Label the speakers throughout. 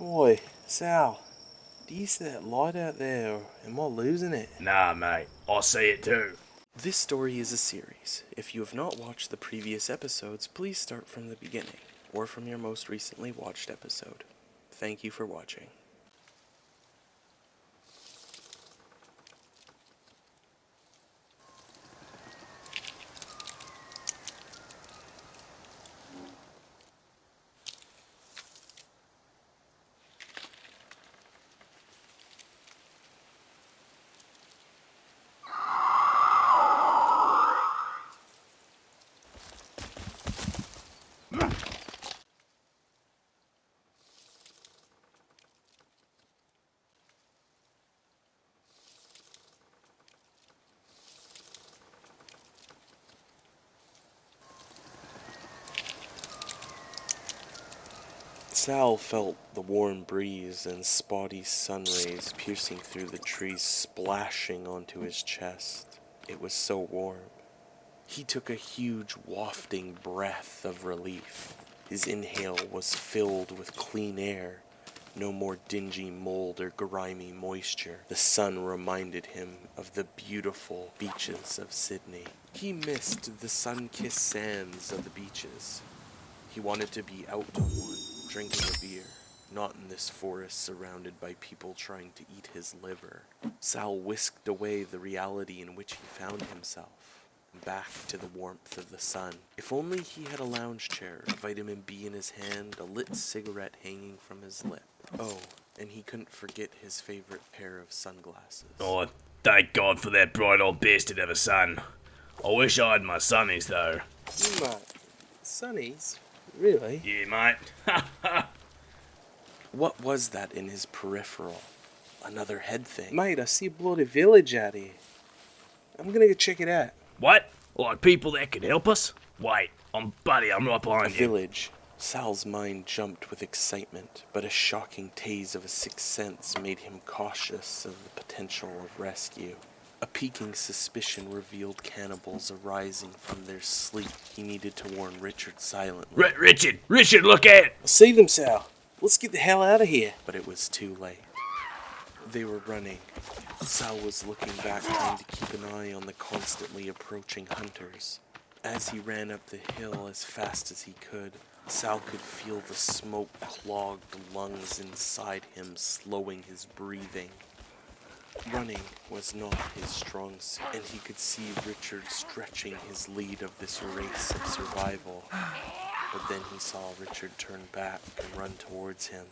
Speaker 1: Oi, Sal, do you see that light out there, or am I losing it?
Speaker 2: Nah, mate, I see it too.
Speaker 1: This story is a series. If you have not watched the previous episodes, please start from the beginning, or from your most recently watched episode. Thank you for watching. Sal felt the warm breeze and spotty sun rays piercing through the trees, splashing onto his chest. It was so warm. He took a huge wafting breath of relief. His inhale was filled with clean air. No more dingy mold or grimy moisture. The sun reminded him of the beautiful beaches of Sydney. He missed the sun-kissed sands of the beaches. He wanted to be out on one, drinking a beer, not in this forest surrounded by people trying to eat his liver. Sal whisked away the reality in which he found himself, back to the warmth of the sun. If only he had a lounge chair, a vitamin B in his hand, a lit cigarette hanging from his lip. Oh, and he couldn't forget his favorite pair of sunglasses.
Speaker 2: Oh, thank God for that bright old bastard of a son. I wish I had my sunnies though.
Speaker 1: Mate, sunnies? Really?
Speaker 2: Yeah, mate.
Speaker 1: What was that in his peripheral? Another head thing. Mate, I see a bloody village out here. I'm gonna go check it out.
Speaker 2: What? Like people that could help us? Wait, I'm right behind
Speaker 1: A
Speaker 2: you.
Speaker 1: village. Sal's mind jumped with excitement, but a shocking taze of a sixth sense made him cautious of the potential of rescue. A peaking suspicion revealed cannibals arising from their sleep. He needed to warn Richard silently.
Speaker 2: Richard, look out!
Speaker 1: I see them, Sal. Let's get the hell out of here. But it was too late. They were running. Sal was looking back, trying to keep an eye on the constantly approaching hunters. As he ran up the hill as fast as he could, Sal could feel the smoke-clogged lungs inside him slowing his breathing. Running was not his strong suit, and he could see Richard stretching his lead of this race of survival. But then he saw Richard turn back and run towards him.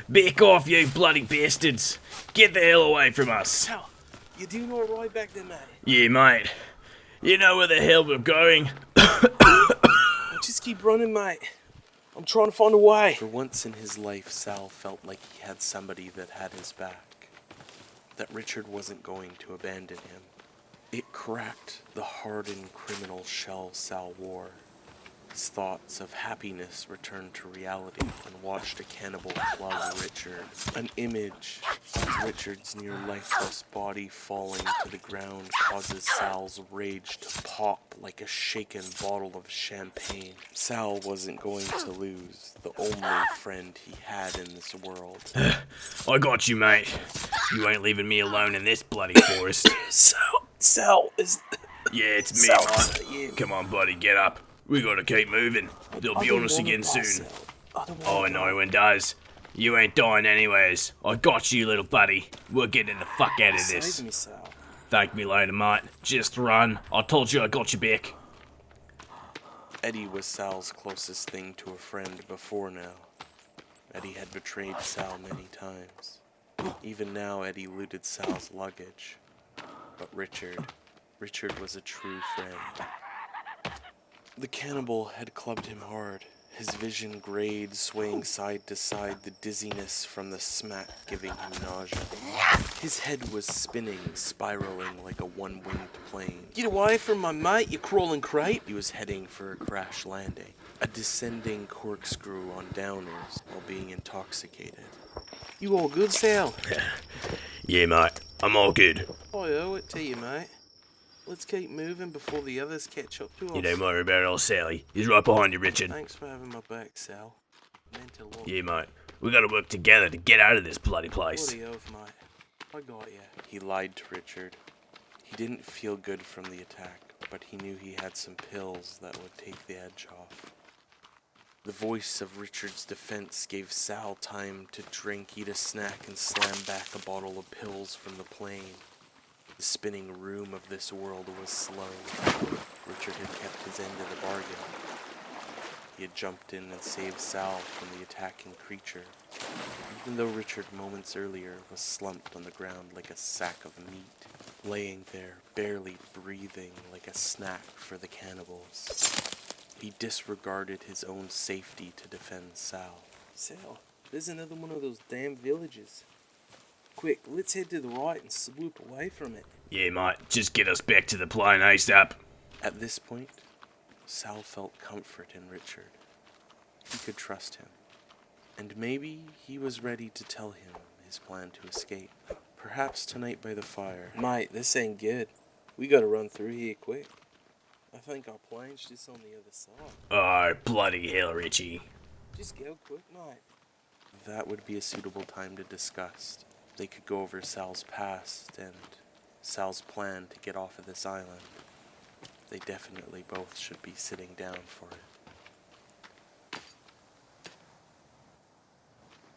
Speaker 2: Back off, you bloody bastards! Get the hell away from us!
Speaker 1: Sal, you doing alright back there, mate?
Speaker 2: Yeah, mate. You know where the hell we're going?
Speaker 1: Just keep running, mate. I'm trying to find a way. For once in his life, Sal felt like he had somebody that had his back. That Richard wasn't going to abandon him. It cracked the hardened criminal shell Sal wore. His thoughts of happiness returned to reality and watched a cannibal club Richard. An image of Richard's near lifeless body falling to the ground causes Sal's rage to pop like a shaken bottle of champagne. Sal wasn't going to lose the only friend he had in this world.
Speaker 2: I got you, mate. You ain't leaving me alone in this bloody forest.
Speaker 1: Sal is...
Speaker 2: Yeah, it's me,
Speaker 1: Sal,
Speaker 2: mate. Come on, buddy, get up. We gotta keep moving. They'll be on us again soon. Oh, no one does. You ain't dying anyways. I got you, little buddy. We're getting the fuck out of this.
Speaker 1: Save me, Sal.
Speaker 2: Thank me later, mate. Just run. I told you I got you back.
Speaker 1: Eddie was Sal's closest thing to a friend before now. Eddie had betrayed Sal many times. Even now, Eddie looted Sal's luggage. But Richard was a true friend. The cannibal had clubbed him hard, his vision grayed, swaying side to side, the dizziness from the smack giving him nausea. His head was spinning, spiraling like a one-winged plane. Get away from my mate, you crawling crate! He was heading for a crash landing, a descending corkscrew on downers while being intoxicated. You all good, Sal?
Speaker 2: Yeah, mate. I'm all good.
Speaker 1: I owe it to you, mate. Let's keep moving before the others catch up to us.
Speaker 2: You don't worry about old Sally. He's right behind you, Richard.
Speaker 1: Thanks for having my back, Sal. Meant a lot.
Speaker 2: Yeah, mate. We gotta work together to get out of this bloody place.
Speaker 1: Bloody oath, mate. I got ya. He lied to Richard. He didn't feel good from the attack, but he knew he had some pills that would take the edge off. The voice of Richard's defense gave Sal time to drink, eat a snack, and slam back a bottle of pills from the plane. The spinning room of this world was slow. Richard had kept his end of the bargain. He had jumped in and saved Sal from the attacking creature, even though Richard moments earlier was slumped on the ground like a sack of meat, laying there, barely breathing like a snack for the cannibals. He disregarded his own safety to defend Sal.
Speaker 3: Sal, there's another one of those damn villages. Quick, let's head to the right and swoop away from it.
Speaker 2: Yeah, mate, just get us back to the plane ASAP.
Speaker 1: At this point, Sal felt comfort in Richard. He could trust him. And maybe he was ready to tell him his plan to escape. Perhaps tonight by the fire.
Speaker 3: Mate, this ain't good. We gotta run through here quick. I think our plane's just on the other side.
Speaker 2: Oh, bloody hell, Richie.
Speaker 3: Just go quick, mate.
Speaker 1: That would be a suitable time to discuss. They could go over Sal's past and Sal's plan to get off of this island. They definitely both should be sitting down for it.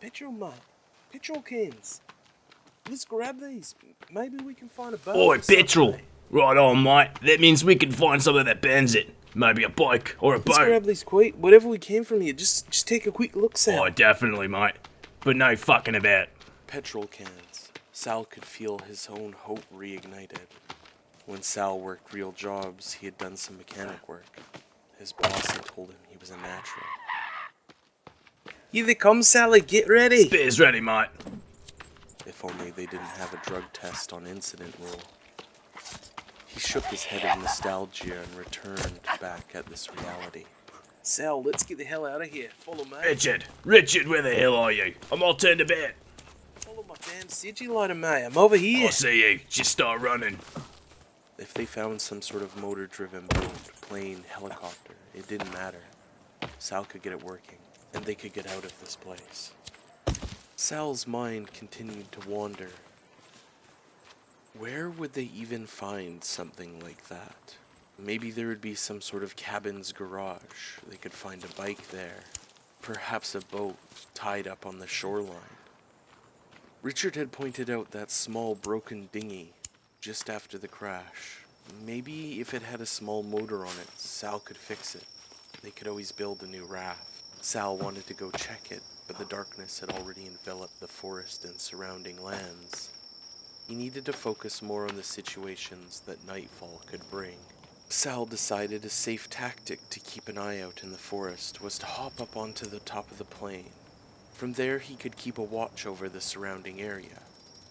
Speaker 3: Petrol, mate. Petrol cans. Let's grab these. Maybe we can find a boat.
Speaker 2: Oi,
Speaker 3: or something.
Speaker 2: petrol! Right on, mate. That means we can find something that burns it. Maybe a bike or a
Speaker 3: Let's
Speaker 2: boat.
Speaker 3: grab these quick. Whatever we can from here. Just take a quick look, Sal.
Speaker 2: Oh, definitely, mate. But no fucking about.
Speaker 1: Petrol cans. Sal could feel his own hope reignited. When Sal worked real jobs, he had done some mechanic work. His boss had told him he was a natural.
Speaker 3: Here they come, Sally. Get ready.
Speaker 2: Spear's ready, mate.
Speaker 1: If only they didn't have a drug test on incident rule. He shook his head of nostalgia and returned back at this reality.
Speaker 3: Sal, let's get the hell out of here. Follow me.
Speaker 2: Richard, where the hell are you? I'm all turned about.
Speaker 3: Follow my damn sigilighter, mate. I'm over here.
Speaker 2: I see you. Just start running.
Speaker 1: If they found some sort of motor-driven boat, plane, helicopter, it didn't matter. Sal could get it working, and they could get out of this place. Sal's mind continued to wander. Where would they even find something like that? Maybe there would be some sort of cabin's garage. They could find a bike there. Perhaps a boat tied up on the shoreline. Richard had pointed out that small broken dinghy just after the crash. Maybe if it had a small motor on it, Sal could fix it. They could always build a new raft. Sal wanted to go check it, but the darkness had already enveloped the forest and surrounding lands. He needed to focus more on the situations that nightfall could bring. Sal decided a safe tactic to keep an eye out in the forest was to hop up onto the top of the plane. From there he could keep a watch over the surrounding area.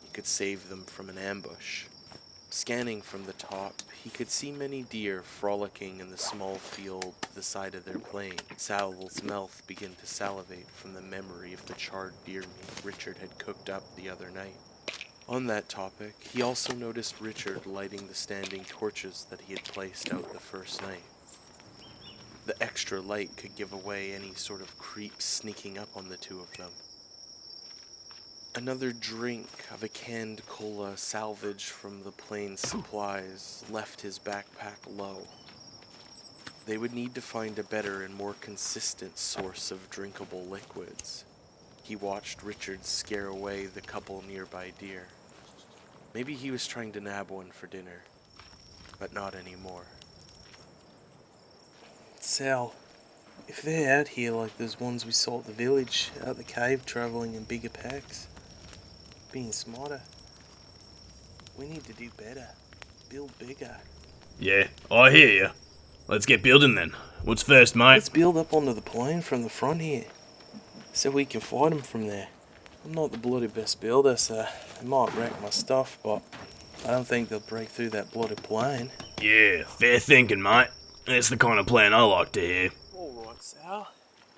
Speaker 1: He could save them from an ambush. Scanning from the top, he could see many deer frolicking in the small field to the side of their plane. Sal's mouth began to salivate from the memory of the charred deer meat Richard had cooked up the other night. On that topic, he also noticed Richard lighting the standing torches that he had placed out the first night. The extra light could give away any sort of creep sneaking up on the two of them. Another drink of a canned cola salvaged from the plane's supplies left his backpack low. They would need to find a better and more consistent source of drinkable liquids. He watched Richard scare away the couple nearby deer. Maybe he was trying to nab one for dinner, but not anymore.
Speaker 3: Sal, if they're out here like those ones we saw at the village, out the cave travelling in bigger packs, being smarter, we need to do better. Build bigger.
Speaker 2: Yeah, I hear you. Let's get building then. What's first, mate?
Speaker 3: Let's build up onto the plane from the front here, so we can fight them from there. I'm not the bloody best builder, so they might wreck my stuff, but I don't think they'll break through that bloody plane.
Speaker 2: Yeah, fair thinking, mate. That's the kind of plan I like to hear.
Speaker 3: Alright, Sal.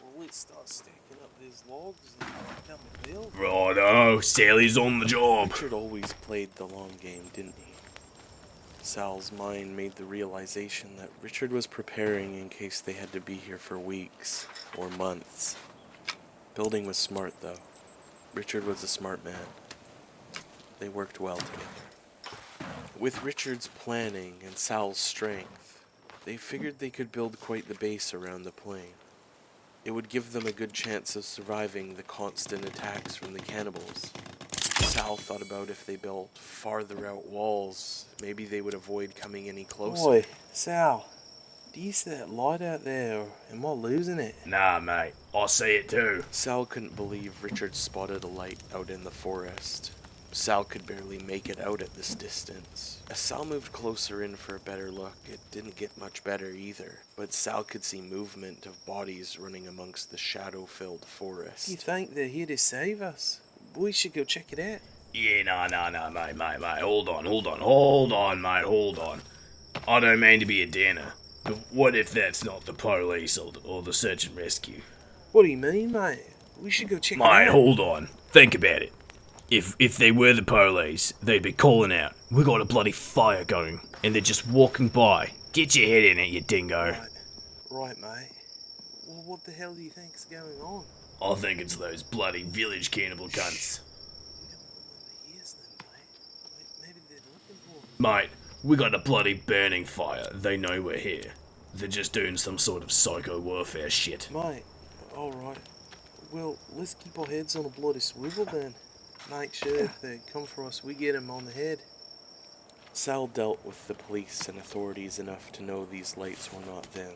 Speaker 3: Well, let's start stacking up these logs and help me build.
Speaker 2: Righto, Sally's on the job.
Speaker 1: Richard always played the long game, didn't he? Sal's mind made the realization that Richard was preparing in case they had to be here for weeks or months. Building was smart, though. Richard was a smart man. They worked well together. With Richard's planning and Sal's strength, they figured they could build quite the base around the plane. It would give them a good chance of surviving the constant attacks from the cannibals. Sal thought about if they built farther out walls, maybe they would avoid coming any closer.
Speaker 3: Boy, Sal, do you see that light out there, or am I losing it?
Speaker 2: Nah, mate, I see it too.
Speaker 1: Sal couldn't believe Richard spotted a light out in the forest. Sal could barely make it out at this distance. As Sal moved closer in for a better look, it didn't get much better either. But Sal could see movement of bodies running amongst the shadow-filled forest.
Speaker 3: Do you think they're here to save us? We should go check it out.
Speaker 2: Yeah, nah, mate, hold on, mate, hold on. I don't mean to be a downer, but what if that's not the police or the search and rescue?
Speaker 3: What do you mean, mate? We should go check it
Speaker 2: Mate,
Speaker 3: out.
Speaker 2: hold on. Think about it. If they were the police, they'd be calling out, "We got a bloody fire going," and they're just walking by. Get your head in it, you dingo.
Speaker 3: Right, mate. Well, what the hell do you think's going on?
Speaker 2: I think it's those bloody village cannibal cunts.
Speaker 3: We don't want them to hear us then, mate. Maybe they're looking for us.
Speaker 2: Mate, we got a bloody burning fire. They know we're here. They're just doing some sort of psycho warfare shit.
Speaker 3: Mate, alright. Well, let's keep our heads on a bloody swivel then. Make sure if they come for us, we get them on the head.
Speaker 1: Sal dealt with the police and authorities enough to know these lights were not them.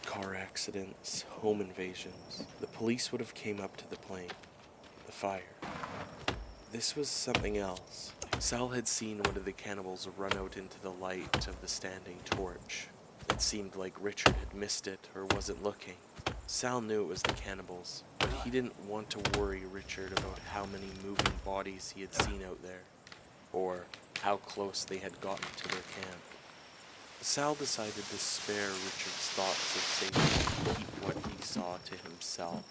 Speaker 1: Car accidents, home invasions. The police would have came up to the plane. The fire. This was something else. Sal had seen one of the cannibals run out into the light of the standing torch. It seemed like Richard had missed it or wasn't looking. Sal knew it was the cannibals, but he didn't want to worry Richard about how many moving bodies he had seen out there, or how close they had gotten to their camp. Sal decided to spare Richard's thoughts of safety and keep what he saw to himself.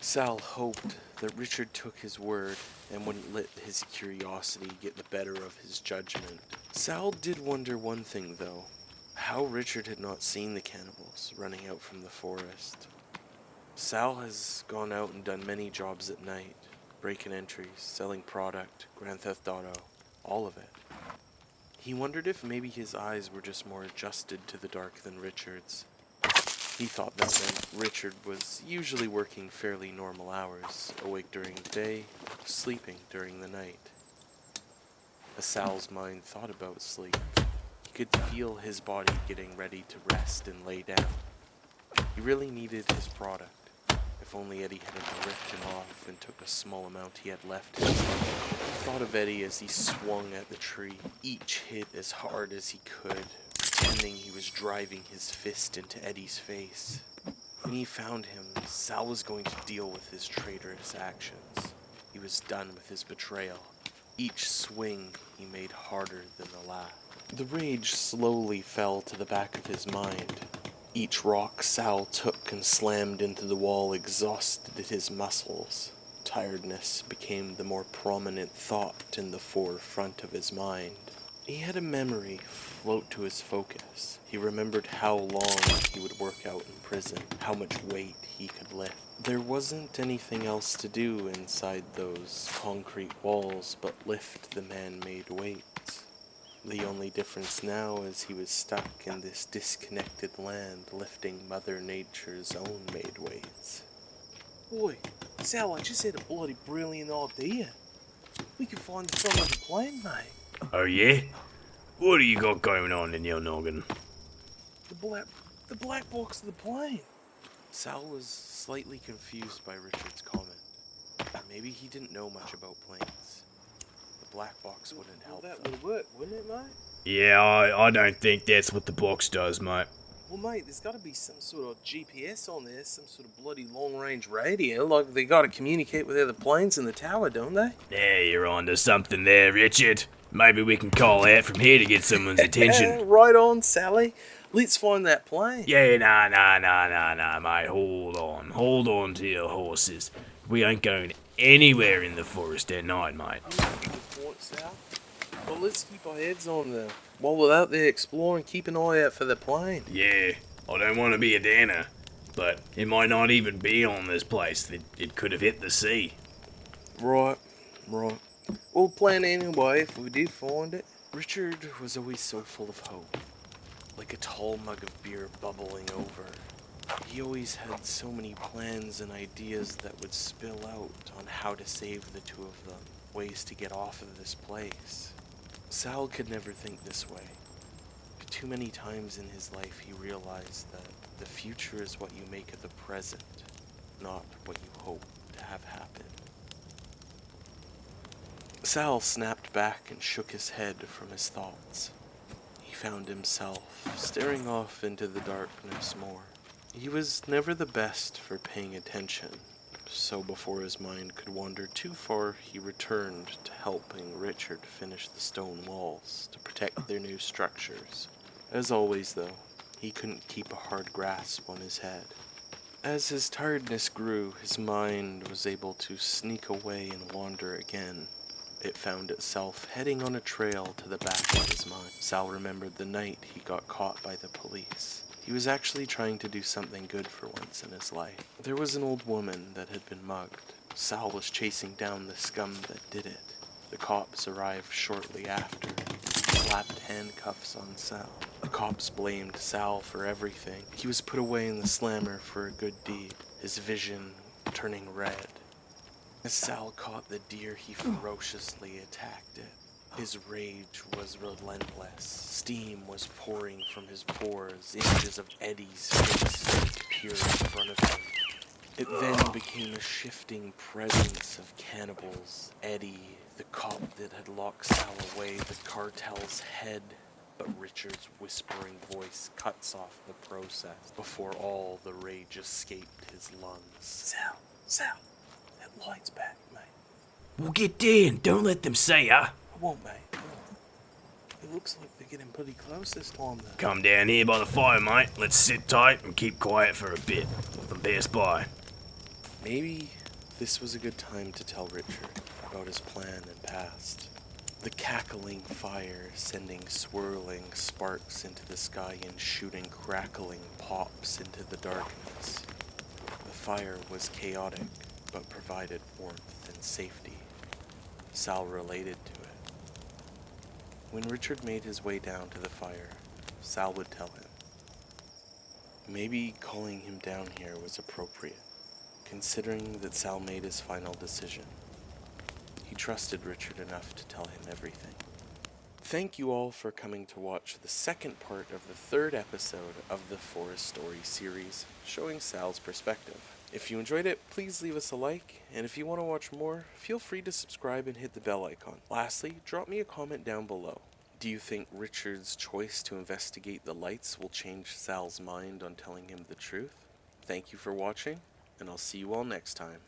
Speaker 1: Sal hoped that Richard took his word and wouldn't let his curiosity get the better of his judgment. Sal did wonder one thing, though. How Richard had not seen the cannibals running out from the forest. Sal has gone out and done many jobs at night. Break-in entries, selling product, Grand Theft Auto, all of it. He wondered if maybe his eyes were just more adjusted to the dark than Richard's. He thought that meant Richard was usually working fairly normal hours, awake during the day, sleeping during the night. As Sal's mind thought about sleep, he could feel his body getting ready to rest and lay down. He really needed his product. If only Eddie hadn't ripped him off and took a small amount he had left in his stomach. He thought of Eddie as he swung at the tree, each hit as hard as he could, pretending he was driving his fist into Eddie's face. When he found him, Sal was going to deal with his traitorous actions. He was done with his betrayal. Each swing he made harder than the last. The rage slowly fell to the back of his mind. Each rock Sal took and slammed into the wall exhausted his muscles. Tiredness became the more prominent thought in the forefront of his mind. He had a memory float to his focus. He remembered how long he would work out in prison, how much weight he could lift. There wasn't anything else to do inside those concrete walls but lift the man-made weights. The only difference now is he was stuck in this disconnected land lifting Mother Nature's own made weights.
Speaker 3: Boy, Sal, I just had a bloody brilliant idea. We could find the front of the plane, mate.
Speaker 2: Oh yeah? What do you got going on in your noggin?
Speaker 3: The black box of the plane.
Speaker 1: Sal was slightly confused by Richard's comment. Maybe he didn't know much about planes. The black box wouldn't help
Speaker 3: That
Speaker 1: them.
Speaker 3: would work, wouldn't it, mate?
Speaker 2: Yeah, I don't think that's what the box does, mate.
Speaker 3: Well, mate, there's got to be some sort of GPS on there, some sort of bloody long-range radio. Like, they got to communicate with other planes in the tower, don't they?
Speaker 2: Yeah, you're onto something there, Richard. Maybe we can call out from here to get someone's attention.
Speaker 3: Right on, Sally. Let's find that plane.
Speaker 2: Yeah, nah, mate. Hold on to your horses. We ain't going anywhere in the forest at night, mate.
Speaker 3: Good point, Sal. Well, let's keep our heads on them. While we're out there exploring, keep an eye out for the plane.
Speaker 2: Yeah, I don't want to be a downer, but it might not even be on this place. It could have hit the sea.
Speaker 3: Right, right. We'll plan anyway if we do find it.
Speaker 1: Richard was always so full of hope, like a tall mug of beer bubbling over. He always had so many plans and ideas that would spill out on how to save the two of them, ways to get off of this place. Sal could never think this way. Too many times in his life he realized that the future is what you make of the present, not what you hope to have happen. Sal snapped back and shook his head from his thoughts. He found himself staring off into the darkness more. He was never the best for paying attention, so before his mind could wander too far, he returned to helping Richard finish the stone walls to protect their new structures. As always, though, he couldn't keep a hard grasp on his head. As his tiredness grew, his mind was able to sneak away and wander again. It found itself heading on a trail to the back of his mind. Sal remembered the night he got caught by the police. He was actually trying to do something good for once in his life. There was an old woman that had been mugged. Sal was chasing down the scum that did it. The cops arrived shortly after, slapped handcuffs on Sal. The cops blamed Sal for everything. He was put away in the slammer for a good deed, his vision turning red. As Sal caught the deer, he ferociously attacked it. His rage was relentless. Steam was pouring from his pores. Images of Eddie's face appeared in front of him. It then became a shifting presence of cannibals. Eddie, the cop that had locked Sal away, the cartel's head. But Richard's whispering voice cuts off the process before all the rage escaped his lungs.
Speaker 3: Sal, that light's back, mate.
Speaker 2: Well, get down. Don't let them see ya.
Speaker 3: I won't, mate. I won't. It looks like they're getting pretty close this time, though.
Speaker 2: Come down here by the fire, mate. Let's sit tight and keep quiet for a bit. Let them pass by.
Speaker 1: Maybe this was a good time to tell Richard about his plan and past. The cackling fire sending swirling sparks into the sky and shooting crackling pops into the darkness. The fire was chaotic, but provided warmth and safety. Sal related to it. When Richard made his way down to the fire, Sal would tell him. Maybe calling him down here was appropriate, considering that Sal made his final decision. He trusted Richard enough to tell him everything. Thank you all for coming to watch the second part of the third episode of the Forest Story series, showing Sal's perspective. If you enjoyed it, please leave us a like, and if you want to watch more, feel free to subscribe and hit the bell icon. Lastly, drop me a comment down below. Do you think Richard's choice to investigate the lights will change Sal's mind on telling him the truth? Thank you for watching, and I'll see you all next time.